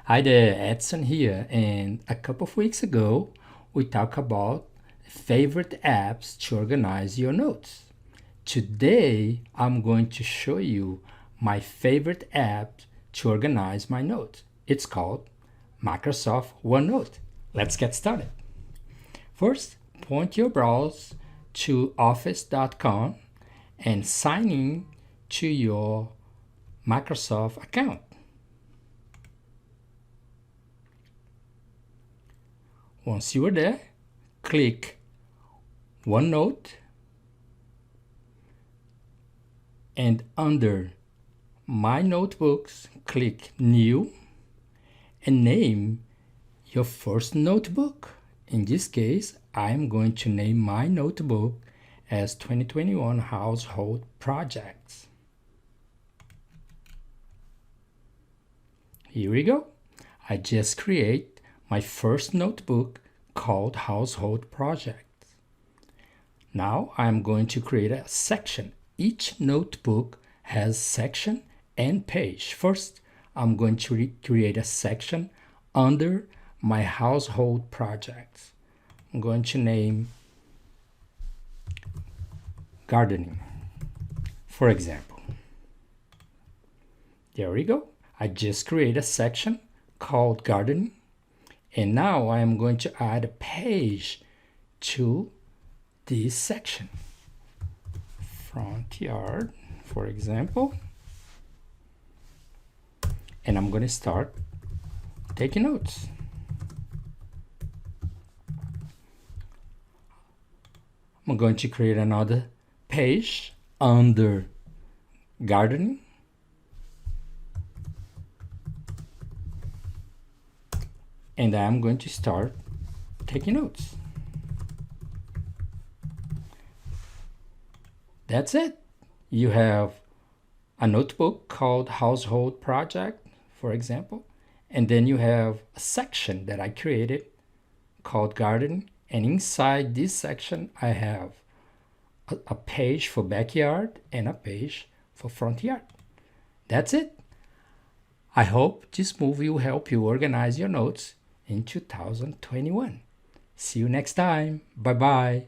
Hi there, Edson here, and a couple of weeks ago we talked about favorite apps to organize your notes. Today I'm going to show you my favorite app to organize my notes. It's called Microsoft OneNote. Let's get started. First, point your browser to office.com and sign in to your Microsoft account. Once you are there, click OneNote and under My Notebooks, click New and name your first notebook. In this case, I'm going to name my notebook as 2021 Household Projects. Here we go. I just create my first notebook called Household Projects. Now I'm going to create a section. Each notebook has section and page. First, I'm going to create a section under my household projects. I'm going to name gardening, for example. There we go. I just created a section called gardening. And now I am going to add a page to this section. Front yard, for example. And I'm going to start taking notes. I'm going to create another page under gardening. And I'm going to start taking notes. That's it. You have a notebook called Household Project, for example, and then you have a section that I created called Gardening, and inside this section I have a page for backyard and a page for front yard. That's it. I hope this movie will help you organize your notes in 2021. See you next time. Bye-bye.